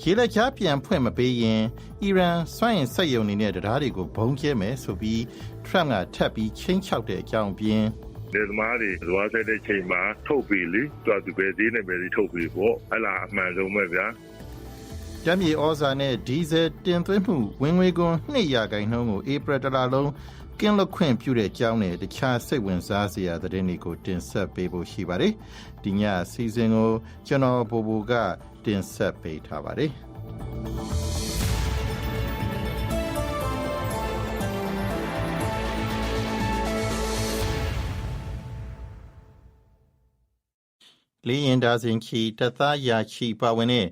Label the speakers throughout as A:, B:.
A: ရေလက်ကြားပြန်ဖွင့်မပေးရင်အီရန်စွမ်းအင်စက်ရုံတွေနဲ့တရားတွေကိုဘုံကျဲမယ်ဆိုပြီးထရမ့်ကထပ်ပြီးချင်းချောက်တဲ့အကြောင်းပြင်
B: ဒီသမားတွေသွားတဲ့ချိန်မှာထုတ်ပြီးလေသူပဲသေးနဲ့ပဲထုတ်ပြီးပေါ့အလားအမှန်ဆုံးပဲဗျာ
A: ဓာတ်မြေဩဇာနဲ့ဒီဇယ်တင်သွင်းမှုဝင်ငွေခွန်2%ကိုဧပြီလလုံးကင်းလွတ်ခွင့်ပြုတဲ့အကြောင်းနဲ့တခြားစိတ်ဝင်စားစရာသတင်းတွေကိုတင်ဆက်ပေးဖို့ရှိပါတယ်။ဒီညအစီအစဉ်ကိုကျွန်တော်ဘိုဘိုကတင်ဆက်ပေးထားပါတယ်။လေရင်ဒါဇင်ချီတပ်သားရာချီပါဝင်တဲ့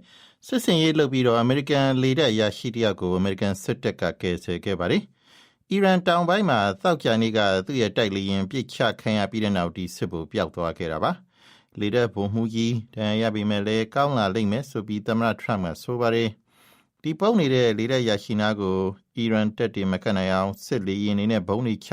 A: စစ်စင်ရေးလုပ်ပြီးတော့အမေရိကန်လေတပ်ရရှိတယောက်ကိုအမေရိကန်စစ်တပ်ကကယ်ဆယ်ခဲ့ပါတယ်။အီရန်တောင်ပိုင်းမှာသောကြာနေ့ကသူ့ရဲ့တိုက်လေယာဉ်ပစ်ချခံရပြီးတဲ့နောက်ဒီစစ်ဘူပျောက်သွားခဲ့တာပါ။လေတပ်ဗိုလ်မှူးကြီးဒဏ်ရာရပြီးမဲ့လည်းကောင်းလာလိမ့်မယ်ဆိုပြီးသမ္မတထရမ့်ကဆိုပါတယ်။ဒီပုံနေတဲ့လေတပ်ရရှိနာကိုအီရန်တပ်တွေမကနိုင်အောင်စစ်လေယာဉ်တွေနဲ့ဘုံတွေချ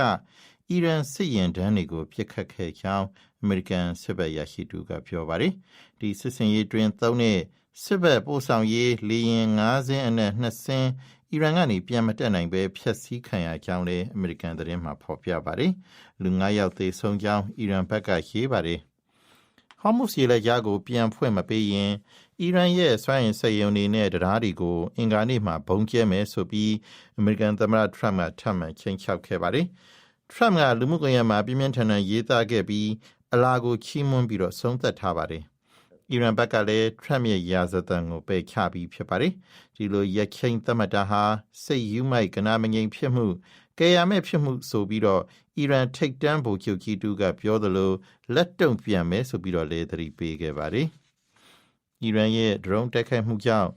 A: အီရန်စစ်ရင်တန်းတွေကိုပြစ်ခတ်ခဲ့ကြောင်းအမေရိကန်စစ်ဘက်ရရှိသူကပြောပါတယ်။ဒီစစ်စင်ရေးတွင်သုံးတဲ့စစ်ဘက်ပို့ဆောင်ရေးလေယာဉ်9စင်းအနက်2စင်းအီရန်ကနေပြန်မတက်နိုင်ပဲဖျက်ဆီးခံရကြောင်းလည်းအမေရိကန်သတင်းမှာဖော်ပြပါတယ်။လူ9ယောက်သေဆုံးကြောင်းအီရန်ဘက်ကရေးပါတယ်။ဟော်မုတ်ရေလက်ကြားကိုပြန်ဖွင့်မပေးရင်အီရန်ရဲ့စွမ်းအင်စက်ရုံတွေနဲ့တရားတွေကိုအင်္ဂါနေ့မှာဘုံကျဲမယ်ဆိုပြီးအမေရိကန်သမ္မတထရမ့်ကထပ်မံချိန်ချောက်ခဲ့ပါတယ်။ထရမ့်ကလူမှုကွန်ရက်မှာပြင်းပြင်းထန်ထန်ရေးသားခဲ့ပြီးအလားကိုချီးမွမ်းပြီးတော့ဆုံးသက်ထားပါတယ်။အီရန်ဘက်ကလည်းထရမ့်ရဲ့ရာဇသံကိုပယ်ချပြီးဖြစ်ပါတယ်။ဒီလိုရက်ချိန်သတ်မှတ်တာဟာစိတ်ယူမိုက်ကနာမငြိမ်ဖြစ်မှုကယ်ရမဲ့ဖြစ်မှုဆိုပြီးတော့အီရန်ထိပ်တန်းဗိုလ်ချုပ်ကြီးတူကပြောသလိုလက်တုံ့ပြန်မယ်ဆိုပြီးတော့လည်းသတိပေးခဲ့ပါတယ်။အီရန်ရဲ့ဒရုန်းတိုက်ခိုက်မှုကြောင့်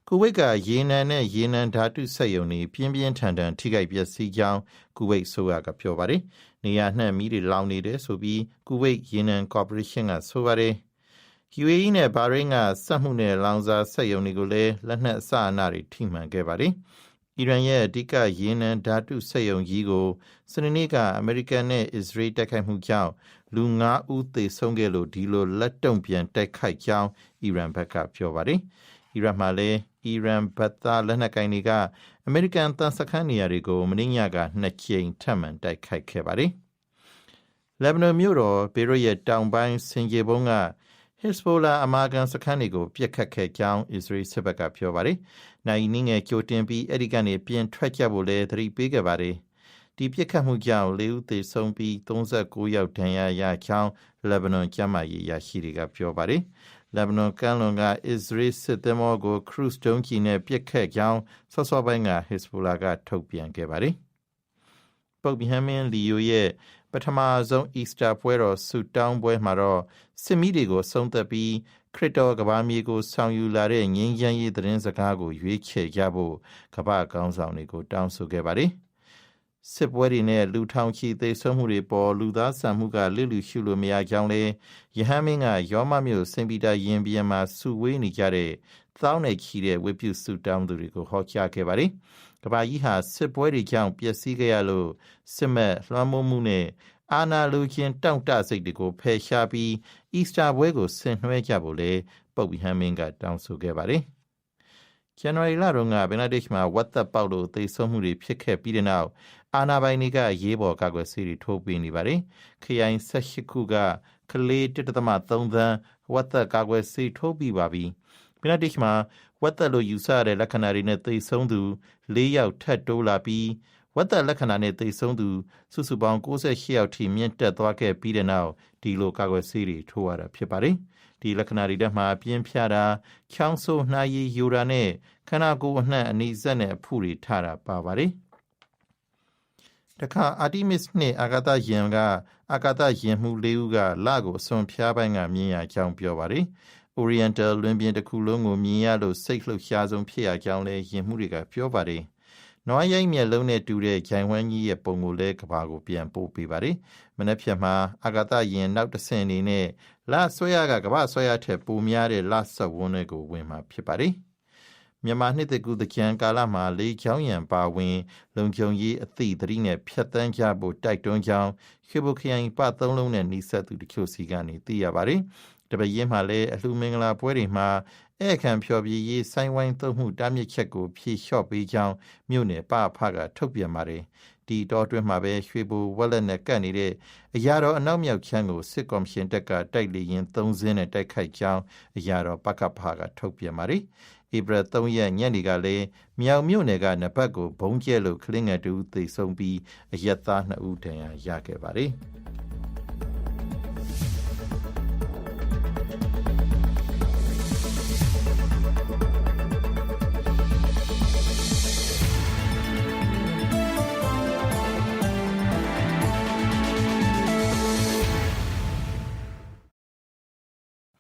A: ကူဝိတ်ကရေနံနဲ့ရေနံဓာတုစက်ရုံတွေပြင်းပြင်းထန်ထန်ထိခိုက်ပျက်စီးကြောင်းကူဝိတ်ဆိုရကပြောပါတယ်။နေရာနှံ့မီးတွေလောင်နေတယ်ဆိုပြီးကူဝိတ်ရေနံကော်ပိုရေးရှင်းကဆိုပါတယ်။ UAE နဲ့ဘာရိန်းကစက်မှုနဲ့လောင်စာစက်ရုံတွေကိုလည်းလက်နက်အစအနတွေထိမှန်ခဲ့ပါတယ်။အီရန်ရဲ့အဓိကရေနံဓာတုစက်ရုံကြီးကိုစနေနေ့ကအမေရိကန်နဲ့အစ္စရေးတိုက်ခိုက်မှုကြောင့်လူ9ဦးသေဆုံးခဲ့လို့ဒီလိုလက်တုံ့ပြန်တိုက်ခိုက်ကြောင်းအီရန်ဘက်ကပြောပါတယ်။အီရန်မှာလည်းအီရန်ဘက်သားလက်နက်ကိုင်တွေကအမေရိကန်တပ်စခန်းနေရာတွေကိုမနေ့ညက2ကြိမ်ထပ်မံတိုက်ခိုက်ခဲ့ပါတယ်။လက်ဘနွန်မြို့တော်ဘေရွတ်ရဲ့တောင်ပိုင်းစင်ကြေဘုံကဟစ်ဇ်ဘိုလာအမာခံစခန်းတွေကိုပြစ်ခတ်ခဲ့ကြောင်းအစ္စရေးစစ်ဘက်ကပြောပါတယ်။နိုင်နင်းငယ်ကြိုတင်ပြီးအဲ့ဒီကနေပြန်ထွက်ကြဖို့လည်းသတိပေးခဲ့ပါတယ်။ဒီပြစ်ခတ်မှုကြောင့်4ဦးသေဆုံးပြီး39ယောက်ဒဏ်ရာရကြောင်းလက်ဘနွန်ကျန်းမာရေးရရှိတွေကပြောပါတယ်။လက်ဘနွန်ကမ်းလွန်ကအစ္စရေးစစ်သင်္ဘောကိုခရုစ်ဒုံးကျည်နဲ့ပစ်ခတ်ကြောင်းစောစောပိုင်းကဟစ်ဇ်ဘိုလာကထုတ်ပြန်ခဲ့ပါတယ်။ပုပ်ဘီဟမင်းလီယိုရဲ့ပထမဆုံးအီစတာပွဲတော်ဆူတောင်းပွဲမှာတော့စစ်မီးတွေကိုဆုံးသက်ပြီးခရစ်တော်ကဘာမြေကိုဆောင်ယူလာတဲ့ငြိမ်းချမ်းရေးသတင်းစကားကိုရွေးချယ်ကြဖို့ကမ္ဘာကောင်းဆောင်တွေကိုတောင်းဆိုခဲ့ပါတယ်။စစ်ပွဲတွေနဲ့လူထောင်ချီသေဆုံးမှုတွေပေါ်လူသားဆန်မှုကလစ်လူရှုလို့မရကြောင်းလဲယဟန်မင်းကယောမမြို့စင်ပီတာယင်ပြန်မှာစုဝေးနေကြတဲ့သောင်းနဲ့ချီတဲ့ဝိပုဆူတောင်းသူတွေကိုဟောကြားခဲ့ပါတယ်။ကမ္ဘာကြီးဟာစစ်ပွဲတွေကြောင့်ပျက်စီးခဲ့ရလို့စစ်မဲ့လွှမ်းမိုးမှုနဲ့အာဏာလူချင်းတောင့်တစိတ်တွေကိုဖယ်ရှားပြီးအီစတာပွဲကိုဆင်နွှဲကြဖို့လဲပုပ်ဘီဟမင်းကတောင်းဆိုခဲ့ပါတယ်။ဇန်နဝါရီလတုန်းကဘင်္ဂလားဒေ့ရှ်မှာဝက်သက်ပေါက်လို့သေဆုံးမှုတွေဖြစ်ခဲ့ပြီးတဲ့နောက်အာဏာပိုင်တွေကရေးပေါ်ကာကွယ်ဆေးတွေထိုးပေးနေပါတယ်။ခရိုင်18ခုကကလေး 1.3 သန်းဝက်သက်ကာကွယ်ဆေးထိုးပြီးပါပြီ။ဘင်္ဂလားဒေ့ရှ်မှာဝက်သက်လို့ယူဆရတဲ့လက္ခဏာတွေနဲ့သေဆုံးသူ4ယောက်ထပ်တိုးလာပြီးဝက်သက်လက္ခဏာနဲ့သေဆုံးသူစုစုပေါင်း98ယောက်ထိမြင့်တက်သွားခဲ့ပြီးတဲ့နောက်ဒီလိုကာကွယ်ဆေးတွေထိုးရတာဖြစ်ပါတယ်။ဒီလက္ခဏာတွေထဲမှာပြင်းပြတာချောင်းဆိုးနှာရည်ယိုတာနဲ့ခန္ဓာကိုယ်အနှံ့အနီးစက်နဲ့အဖုတွေထတာပါပါတယ်။တခါအာတီမစ်နဲ့အာဂါသယင်ကအာဂါသယင်မှု၄ဦးကလကိုအစွန်ဖျားပိုင်းကမြင်ရကြောင်းပြောပါတယ်။ Oriental လွင်ပြင်တစ်ခုလုံးကိုမြင်ရလို့စိတ်လှုပ်ရှားဆုံးဖြစ်ရကြောင်းလည်းယင်မှုတွေကပြောပါတယ်။နွားရိုက်မျက်လုံးနဲ့တူတဲ့ဂျိုင်ဝမ်ကြီးရဲ့ပုံကိုလည်းကဘာကိုပြန်ပို့ပေးပါတယ်။မနက်ဖြန်မှာအာဂါသယင်နောက်တစ်ဆင့်အနေနဲ့လဆွဲရကကဘာဆွဲရထက်ပိုများတဲ့လဆက်ဝန်းတွေကိုဝင်မှာဖြစ်ပါတယ်။မြန်မာနှစ်တကူတကြံကာလမှာလေချောင်းရံပါဝင်လုံခြုံရေးအသည့်သတိနဲ့ဖြတ်တန်းကြဖို့တိုက်တွန်းကြောင်းခေဘုခရိုင်ပသုံးလုံးနဲ့နှိစက်သူတချို့စီကနေသိရပါတယ်။တပည့်ရင်းမှာလည်းအလှမင်္ဂလာပွဲတွေမှာ ခံဖြောပြီးရေးဆိုင်ဝိုင်းသုံးမှုတားမြစ်ချက်ကိုဖြေလျှော့ပေးကြောင်းမြို့နယ်ပအဖကထုတ်ပြန်ပါတယ်ဒီတော့အတွင်းမှာပဲရွှေဘိုဝက်လက်နဲ့ကပ်နေတဲ့အရာတော်အနောက်မြောက်ချမ်းကိုစစ်ကော်မရှင်တပ်ကတိုက်လေရင်3စင်းနဲ့တိုက်ခိုက်ကြောင်းအရာတော်ပကဖကထုတ်ပြန်ပါတယ်ဧပြီ3ရက်ညနေကလည်းမြောင်မြို့နယ်ကနဘက်ကိုဘုံကျဲလို့ကလင်းငယ်တူသေဆုံးပြီးအရက်သား2ဦးဒဏ်ရာရခဲ့ပါတယ်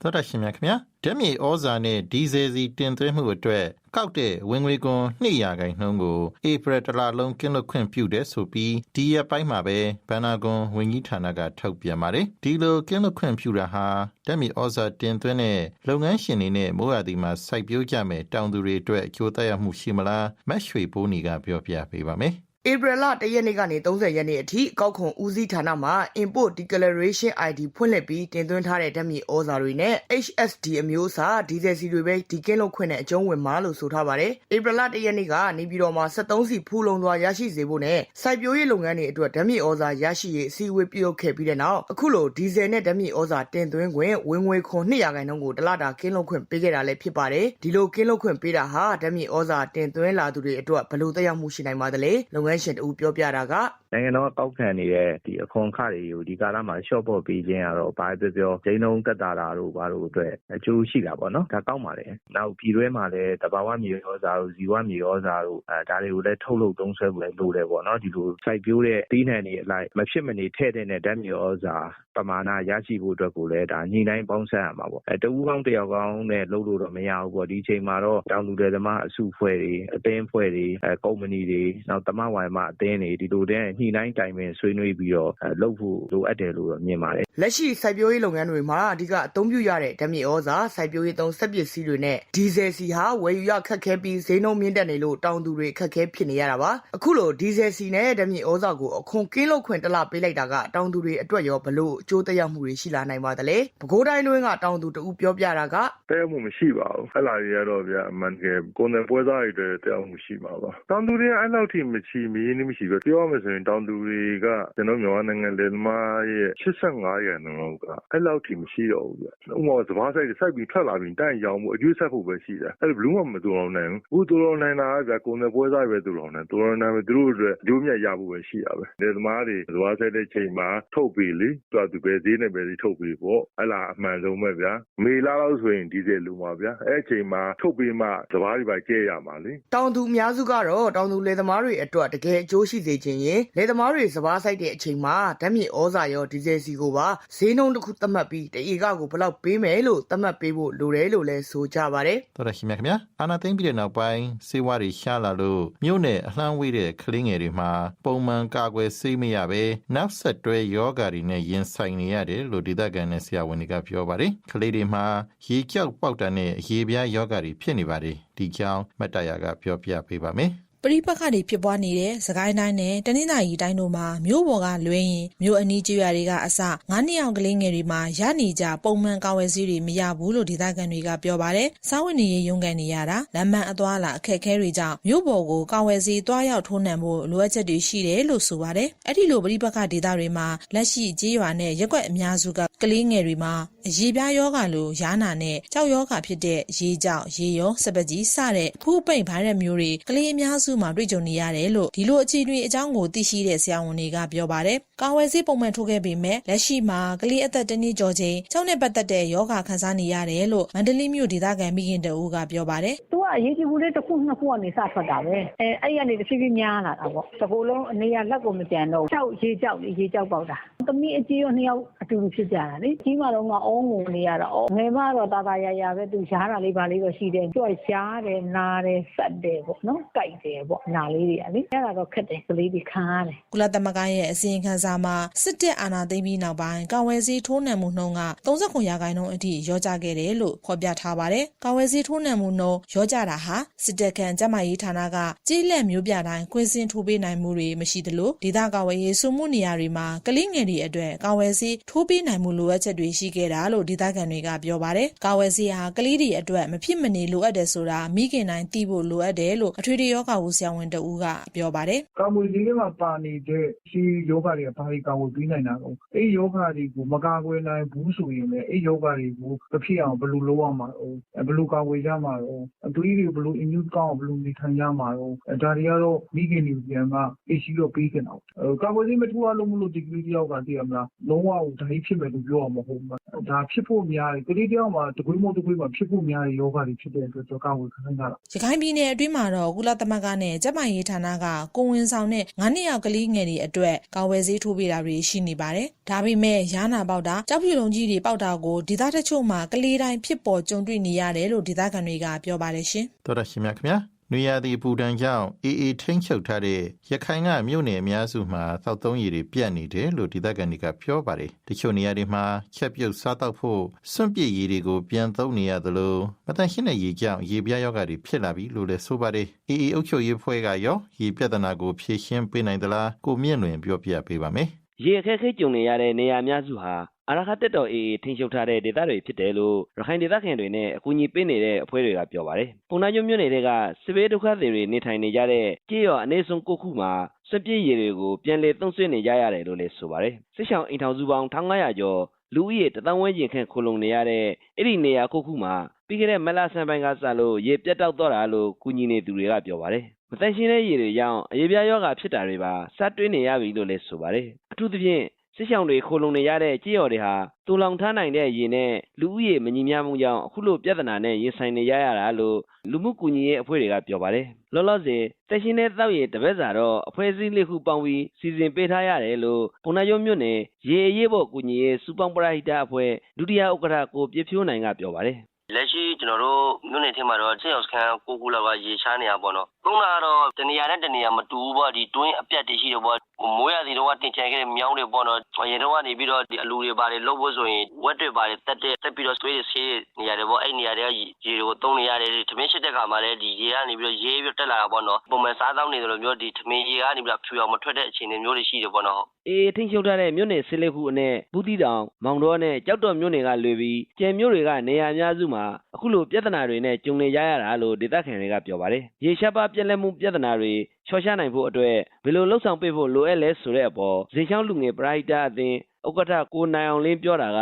A: သောတာရှင်များခင်ဗျာဓာတ်မြေဩဇာနဲ့ဒီဇယ်စီတင်သွင်းမှုအတွက်ကောက်တဲ့ဝင်ငွေခွန်2%ကိုဧပြီတလလုံးကင်းလွတ်ခွင့်ပြုတယ်ဆိုပြီးဒီရက်ပိုင်းမှာပဲဘဏ္ဍာခွန်ဝန်ကြီးဌာနကထုတ်ပြန်ပါတယ်ဒီလိုကင်းလွတ်ခွင့်ပြုတာဟာဓာတ်မြေဩဇာတင်သွင်းတဲ့လုပ်ငန်းရှင်တွေနဲ့မိုးရာသီမှာစိုက်ပျိုးကြမယ်တောင်သူတွေအတွက်အကျိုးသက်ရောက်မှုရှိမလားမတ်ရွှေပိုးနီကပြောပြပေးပါမယ်ဧ
C: ပြီလ1ရက်နေ့ကနေ30ရက်နေ့အထိကောက်ခွန်ဦးစီးဌာနမှ Import Declaration ID ဖွင့်လှစ်ပြီးတင်သွင်းထားတဲ့ဓာတ်မြေဩဇာတွေနဲ့ HSD အမျိုးအစားဒီဇယ်စီတွေပဲဒီကင်းလွတ်ခွင့်နဲ့အကျုံးဝင်မှာလို့ဆိုထားပါတယ်။ဧပြီလ1ရက်နေ့ကနေပြည်တော်မှာ73စီဖူးလုံးသွားရရှိစေဖို့နဲ့စိုက်ပျိုးရေးလုပ်ငန်းတွေအတွက်ဓာတ်မြေဩဇာရရှိရေးအစည်းအဝေးပြုလုပ်ခဲ့ပြီးတဲ့နောက်အခုလိုဒီဇယ်နဲ့ဓာတ်မြေဩဇာတင်သွင်းခွင့်ဝင်ငွေခွန်2%ကိုတလတာကင်းလွတ်ခွင့်ပေးခဲ့တာလည်းဖြစ်ပါတယ်။ဒီလိုကင်းလွတ်ခွင့်ပေးတာဟာဓာတ်မြေဩဇာတင်သွင်းလာသူတွေအတွက်ဘယ်လိုသက်ရောက်မှုရှိနိုင်ပါသလဲ။လုပ်ငန်းရှင်တို့ပြောပြတာကန
D: ိုင်ငံတော်ကောက်ခံနေတဲ့ဒီအခွန်အခတွေကိုဒီကာလမှာရှော့ပေါ့ပေးခြင်းကတော့ဘာပဲပြောဂျိန်းလုံးတက်တာတို့ဘာလို့အတွက်အကျိုးရှိတာပေါ့နော်ဒါကောက်ပါလေနောက်ပြည်တွင်းမှာလည်းတဘာဝမြေဩဇာတို့ဇီဝမြေဩဇာတို့ဒါတွေကိုလည်းထုတ်လုပ်သုံးစွဲဖို့လည်းလိုတယ်ပေါ့နော်ဒီလိုစိုက်ပျိုးတဲ့ပြီးနယ်တွေအလိုက်မဖြစ်မနေထည့်တဲ့ဓာတ်မြေဩဇာပမာဏရရှိဖို့အတွက်ကိုလည်းဒါညှိနှိုင်းပေါင်းစပ်ရမှာပေါ့တဦးကောင်းတယောက်ကောင်းနဲ့လုပ်လို့တော့မရဘူးပေါ့ဒီချိန်မှာတော့တောင်သူတွေသမားအစုဖွဲ့တွေအသင်းဖွဲ့တွေကုမ္ပဏီတွေနောက်တမဝိုင်မအသင်းတွေဒီလိုတဲ့ညှိနှိုင်းတိုင်ပင်ဆွေးနွေးပြီးတော့လုပ်ဖို့လိုအပ်တယ်လို့မြင်ပါတယ်
C: လက်ရှိစိုက်ပျိုးရေးလုပ်ငန်းတွေမှာအဓိကအသုံးပြုရတဲ့ဓာတ်မြေဩဇာစိုက်ပျိုးရေးသုံးစက်ပစ္စည်းတွေနဲ့ဒီဇယ်စီဟာဝယ်ယူရခက်ခဲပြီးဈေးနှုန်းမြင့်တက်နေလို့တောင်သူတွေခက်ခဲဖြစ်နေရတာပါအခုလိုဒီဇယ်စီနဲ့ဓာတ်မြေဩဇာကိုအခွန်ကင်းလွတ်ခွင့်တလပေးလိုက်တာကတောင်သူတွေအတွက်ရောဘလို့အကျိုးသက်ရောက်မှုတွေရှိလာနိုင်ပါသလဲပဲခူးတိုင်းတွင်းကတောင်သူတူပြောပြတာက
B: တဲ့မှုမရှိပါဘူးအဲ့လာတွေကတော့ဗျာအမှန်တကယ်ကိုယ်နဲ့ပွဲစားတွေတဲ့မှုရှိမှာပါတောင်သူတွေအဲ့လောက်ထိမရှိမင်းမရှိပဲပြောရမယ်ဆိုရင်တောင်သူတွေကကျွန်တော်မြန်မာနိုင်ငံလယ်သမားရဲ့85%လောက်ကအဲ့လောက်ထိမရှိတော့ဘူးဗျဥပမာစဘာဆိုင်စိုက်ပြီးထွက်လာပြီးတန့်ရောင်မှုအကျွေးဆက်ဖို့ပဲရှိတယ်အဲ့ဘလူးမှမတူအောင်နိုင်ဘူးတူတော်နိုင်တာကကိုယ်နဲ့ပွဲစားပဲတူတော်နိုင်တူတော်နိုင်ပဲသူတို့အတွက်အကျိုးမြတ်ရဖို့ပဲရှိတာပဲလယ်သမားတွေစဘာဆိုင်တဲ့ချိန်မှာထုတ်ပြီးလေသူပဲဈေးနဲ့ပဲထုတ်ပြီးပေါ့အဲ့လားအမှန်ဆုံးပဲဗျာမေလာလောက်ဆိုရင်ဒီဇယ်လူမှာဗျာအဲ့ချိန်မှာထုတ်ပြီးမှစဘာတွေပဲကျဲရမှာလေ
C: တောင်သူအများစုကတော့တောင်သူလယ်သမားတွေအတွက်တကယ်အကျိုးရှိစေခြင်းရင်လယ်သမားတွေစဘာဆိုင်တဲ့အချိန်မှာဓာတ်မြေဩဇာရောဒီဇယ်စီကိုပါဈေးနှုန်းတစ်ခုသတ်မှတ်ပြီးတဧကကိုဘယ်လောက်ပေးမယ်လို့သတ်မှတ်ပေးဖို့လိုတယ်လို့လည်းဆိုကြပါတယ်
A: တော်ရရှိမြခင်ဗျာအာနာသိမ့်ပြီးတဲ့နောက်ပိုင်းစေဝါတွေရှားလာလို့မြို့နယ်အလှမ်းဝေးတဲ့ကလေးငယ်တွေမှာပုံမှန်ကာကွယ်ဆေးမရပဲနောက်ဆက်တွဲယောဂါတွေနဲ့ရင်ဆိုင်နေရတယ်လို့ဒေသခံနဲ့ဆရာဝန်တွေကပြောပါတယ်ကလေးတွေမှာရေကြောက်ပေါက်တာနဲ့အရေပြားယောဂါတွေဖြစ်နေပါတယ်ဒီကြောင်းမတ်တရာကပြောပြပေးပါမယ်
E: ပရိပခတွေဖြစ်ပွားနေတဲ့စကိုင်းတိုင်းနဲ့တနင်္သာရီတိုင်းတို့မှာမြို့ပေါ်ကလွဲရင်မြို့အနီးကျေးရွာတွေကအစ9နှစ်အောက်ကလေးငယ်တွေမှာရနေကြပုံမှန်ကာဝယ်ဆေးတွေမရဘူးလို့ဒေသခံတွေကပြောပါတယ်။စားဝတ်နေရေးရုန်းကန်နေရတာလမ်းမအသွားလာအခက်အခဲတွေကြောင့်မြို့ပေါ်ကိုကာဝယ်ဆေးတွားရောက်ထိုးနှံဖို့လိုအပ်ချက်တွေရှိတယ်လို့ဆိုပါတယ်။အဲ့ဒီလိုပရိပခဒေသတွေမှာလက်ရှိကျေးရွာနဲ့ရက်ကွက်အများစုကကလေးငယ်တွေမှာအရေပြားယောဂါလိုယာနာနဲ့ကြောက်ယောဂါဖြစ်တဲ့ရေကြောက်ရေယုံစပကြီးစတဲ့ဖူးပိန်ဗိုင်းရပ်မျိုးတွေကလေးအများစုမှာတွေ့ကြုံနေရတယ်လို့ဒီလိုအခြေအနေအကြောင်းကိုသိရှိတဲ့ဆရာဝန်တွေကပြောပါတယ်။ကာဝယ်ဆေးပုံမှန်ထိုးခဲ့ပေမဲ့လက်ရှိမှာကလေးအသက်1နှစ်ကျော်ချိန်ကြောက်နဲ့ပတ်သက်တဲ့ယောဂခံစားနေရတယ်လို့မန္တလေးမြို့ဒေသခံမိခင်တဦးကပြောပါတယ်
F: ။သူကအရေးကြီးမှုလေးတစ်ခုနှစ်ခုကနေစထွက်တာပဲ။အဲ့ရနေတဖြည်းဖြည်းများလာတာပေါ့။တကူလုံးအနေရလက်ကိုမကြံတော့ကြောက်ရေကြောက်ပေါက်တာ။သမီးအကြီးရော2ယောက်အတူတူဖြစ်ကြတာလေ။ကြီးမတော့ကအောငုံနေရတာ။ငယ်မတော့တာရပဲသူရှားတာလေးပါလေးတော့ရှိတယ်။ကြွရှားတယ်နားတယ်ဆက်တယ်ပေါ့နော်။ကြိုက်တယ်ပေါ့နားလေးတွေလေအဲ့ဒါတော့ခက်တယ်ကလေးတွေခံရတယ်
E: ကုလသမဂ္ဂရဲ့အစီရင်ခံစာမှာစစ်တပ်အာဏာသိမ်းပြီးနောက်ပိုင်းကာဝယ်ဆေးထိုးနှံမှုနှုန်းက39%အထိလျော့ကျခဲ့တယ်လို့ဖော်ပြထားပါတယ်ကာဝယ်ဆေးထိုးနှံမှုနှုန်းလျော့ကျ တာဟာစစ်တပ်ကကျန်းမာရေးဌာနကကြေးလက်မျိုးပြတိုင်းကွင်းစင်းထိုးပေးနိုင်မှုတွေမရှိသလိုဒေသကာဝယ်ရေးစုမှုနေရာတွေမှာကလေးငယ်တွေအတွက်ကာဝယ်ဆေးထိုးပေးနိုင်မှုလိုအပ်ချက်တွေရှိခဲ့တာလို့ဒေသခံတွေကပြောပါတယ်။ကာဝယ်ဆေးဟာကလေးတွေအတွက်မဖြစ်မနေလိုအပ်တယ်ဆိုတာမိခင်တိုင်းသိဖို့လိုအပ်တယ်လို့အထွေထွေရောဂါဦးဆရာဝန်တဦးကပြောပါတယ်။
G: ကာဝယ်ဆေးထဲမှာပါနေတဲ့ဒီယောဂတွေကဘာတွေကာဝယ်ပေးနိုင်တာလဲ။အဲ့ယောဂတွေကိုမကာကွယ်နိုင်ဘူးဆိုရင်လည်းအဲ့ယောဂတွေကိုမဖြစ်အောင်ဘယ်လိုလုပ်ရမှာလဲ။ဘယ်လိုကာကွယ်ကြမှာလဲ။အသွေးတွေဘယ်လို immune ကောင်းအောင်ဘယ်လိုနေထိုင်ကြမှာလဲ။ဒါတွေကတော့မိခင်တွေပြန်မှသိရှိတော့ပေးတင်အောင်။ကာကွယ်ဆေးမထိုးရလို့မလို့ဒီကလေးတယောက်ကသိရမလား။လုံးဝဒါကြီးဖြစ်မယ်လို့ပြောရမှာမဟုတ်ဘူး။ဒါဖြစ်ဖို့များတယ်။ကလေးတယောက်မှာတကွေးမတကွေးမှာဖြစ်ဖို့များတဲ့ယောဂတွေဖြစ်တဲ့အတွက်ကာကွယ်ခိုင်းတာ။
E: ရခိုင်ပြည်နယ်အတွင်းမှာတော့ကုလသမဂ္ဂနဲ့ကျန်းမာရေးဌာနကကိုဝင်ဆောင်တဲ့9နှစ်အောက်ကလေးငယ်တွေအတွက်ကာဝယ်ဆေးထိုးပေးတာတွေရှိနေပါတယ်။ဒါပေမဲ့ရာနာပေါက်တာကြောက်ဖြူလုံးကြီးတွေပေါက်တာကိုဒေသတချို့မှာကလေးတိုင်းဖြစ်ပေါ်ကြုံတွေ့နေရတယ်လို့ဒေသခံတွေကပြောပါတယ်ရှင်
A: ။တော်ရရှိမြခင်ဗျာနွေရာသီပူဒဏ်ကြောင့်အေးထိန်းချုပ်ထားတဲ့ရခိုင်ကမြို့နယ်အများစုမှာသောက်သုံးရည်တွေပြတ်နေတယ်လို့ဒေသခံတွေကပြောပါတယ်။တချို့နေရာတွေမှာချက်ပြုတ်စားတောက်ဖို့စွန့်ပစ်ရည်တွေကိုပြန်သုံးနေရသလိုမတန်ရှင်းတဲ့ရည်ကြောင့်ရေပြားရောဂါတွေဖြစ်လာပြီလို့လည်းဆိုပါတယ်။အေးအုပ်ချုပ်ရေးဖွဲ့ကရောရေပြဿနာကိုဖြေရှင်းပေးနိုင်သလားကိုမြင့်လွင်ပြောပြပေးပါမယ်
H: ။ရေအခက်အခဲကြုံနေရတဲ့နေရာအများစုဟာအာရခတက်တော်အေးထိန်းချုပ်ထားတဲ့ဒေသတွေဖြစ်တယ်လို့ရခိုင်ဒေသခံတွေနဲ့အကူအညီပေးနေတဲ့အဖွဲ့တွေကပြောပါတယ်။ပုံနာကျွန်းမြို့နယ်တွေကစစ်ဘေးဒုက္ခသည်တွေနေထိုင်နေကြတဲ့ကြေးရော်အနေဆုံး9ခုမှာစပြည့်ရည်တွေကိုပြန်လည်သုံးစွဲနေကြရတယ်လို့လည်းဆိုပါတယ်။စစ်ဆောင်အိမ်ထောင်စုပေါင်း1500ကျော်လူဦးရေ1000ဝန်းကျင်ခန့်ခိုလုံနေရတဲ့အဲ့ဒီနေရာ9ခုမှာပြီးခဲ့တဲ့မလဆန်းပိုင်းကစလို့ရေပြတ်တောက်တော့တာလို့ကူညီနေသူတွေကပြောပါတယ်။မတန်ရှင်းတဲ့ရည်တွေကြောင့်အရေပြားရောဂါဖြစ်တာတွေပါစတွေ့နေရပြီလို့လည်းဆိုပါတယ်။အထူးသဖြင့်စစ်ဆောင်တွေခိုလုံနေရတဲ့ကြေးရော်တွေဟာတူလောင်ထားနိုင်တဲ့ရေနဲ့လူဦးရေမညီမျှမှုကြောင့်အခုလိုပြဿနာနဲ့ရင်ဆိုင်နေရတာလို့လူမှုကူညီရေးအဖွဲ့တွေကပြောပါတယ်။လောလောဆယ်တက်ရှင်တဲ့တောက်ရည်တပတ်စာတော့အဖွဲ့အစည်းလေးခုပေါင်းပြီးစီစဉ်ပေးထားရတယ်လို့ပုံနာရုံမြို့နယ်ရေအရေးပေါ်ကူညီရေးစူပေါင်းပရဟိတအဖွဲ့ဒုတိယဥက္ကဋ္ဌကိုပြည့်ဖြိုးနိုင်ကပြောပါတယ်
I: ။လက်ရှိကျွန်တော်တို့မြို့နယ်ထဲမှာတော့စစ်ရောက်စခန်း9ခုလောက်ကရေရှားနေရပါတော့။သုံးတာကတော့တနေရာနဲ့တနေရာမတူဘူးပေါ့ဒီတွင်းအပြတ်တွေရှိတယ်ပေါ့။မိုးရသည်တော့တင်ချင်ခဲ့တဲ့မြောင်းတွေပေါ့နော်။ရေတော့ကနေပြီးတော့ဒီအလူတွေပါတယ်လှုပ်ဖို့ဆိုရင်ဝက်တွေပါတယ်တက်ပြီးတော့ဆွေးဆေးနေရတယ်ပေါ့။အဲ့နေရာတွေကရေတွေကိုသုံးနေရတယ်။ထမင်းရှိတဲ့ခါမှာလည်းဒီရေကနေပြီးတော့ရေးပြီးတက်လာတာပေါ့နော်။ပုံမှန်စားသောက်နေတယ်လို့မျိုးဒီထမင်းရေကနေပြီးတော့ဖြူအောင်မထွက်တဲ့အခြေအနေမျိုးတွေရှိတယ်ပေါ့နော်
H: ။အေးထိန်းချုပ်ထားတဲ့မြို့နယ်ဆစ်လေးခုအနဲ့ဘူးတီတောင်မောင်တော်နဲ့ကြောက်တော်မြို့နယ်ကလွေပြီးကျယ်မြို့တွေကနေရာအများစုမှာအခုလိုပြဿနာတွေနဲ့ကြုံနေရတာလို့ဒေသခံတွေကပြောပါတယ်။ရေရှားပါပြက်လက်မှုပြဿနာတွေချော်ရှာနိုင်ဖို့အတွက်ဘယ်လိုလှုပ်ဆောင်ပေးဖို့လိုအပ်လဲဆိုတဲ့အပေါ်ဇေချောင်းလူငယ်ပရိဟိတအသင်းဥက္ကဋ္ဌကိုနိုင်အောင်လင်းပြောတာက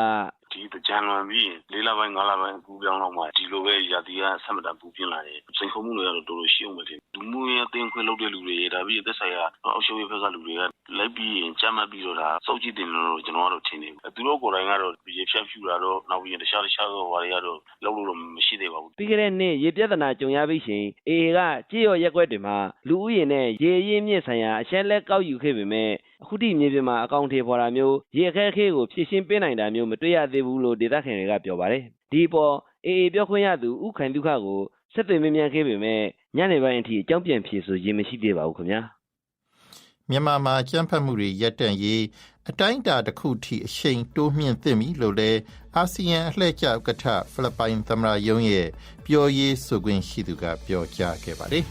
J: ဒီကြံလွန်ပြီး4လပိုင်း5လပိုင်းကူပြောင်းတော့မှဒီလိုပဲရာသီကဆက်မတန်ပူပြင်းလာတယ်စိန်ခေါ်မှုတွေကတော့တော်တော်ရှိအောင်ပဲတယ်လူမှုရေးအသင်းခွင့်လုပ်တဲ့လူတွေဒါပြီးသက်ဆိုင်ရာအောက်ရှုံးရေးဘက်ကလူတွေကလိုက်ပြီးကြမ်းမှတ်ပြီးတော့ဒါစောင့်ကြည့်တင်လို့ကျွန်တော်ကတော့ထင်နေတယ်သူတို့ကိုယ်တိုင်ကတော့ရေဖြတ်ဖြူတာတော့နောက်ပြီးတခြားတော့ဘာတွေကတော့လုပ်လို့မရှိသေးပါဘူး
H: ပြီးခဲ့တဲ့နေ့ရေပြဿနာကြုံရပြီးရှင်အေကကြေးရော်ရက်ွက်တွေမှာလူဦးရေနဲ့ရေရင်းမြင့်ဆိုင်ရာအရှက်လက်ကောက်ယူခဲ့ပေမဲ့အခုထိမြေပြင်မှာအကောင့်ထေပေါ်တာမျိုးရေအခက်အခဲကိုဖြည့်ရှင်းပေးနိုင်တာမျိုးမတွေ့ရသေးဘူးလို့ဒေသခံတွေကပြောပါတယ်ဒီပေါ်အေပြောခွင့်ရသူဥခိုင်ဒုက္ခကိုဆက်သွယ်မြင်မြန်ခဲ့ပေမဲ့ညနေပိုင်းအထိအကြောင်းပြန်ဖြေဆိုရင်မရှိသေးပါဘူးခင်ဗျာ
A: မြန်မာမှာကြမ်းဖက်မှုတွေရပ်တန့်ရေးအတိုင်းအတာတစ်ခုထိအရှိန်တိုးမြင့်သင့်ပြီလို့လည်းအာဆီယံအလှည့်ကျဥက္ကဋ္ဌဖိလစ်ပိုင်သမ္မတရုံးရဲ့ပြောရေးဆိုခွင့်ရှိသူကပြောကြားခဲ့ပါတယ်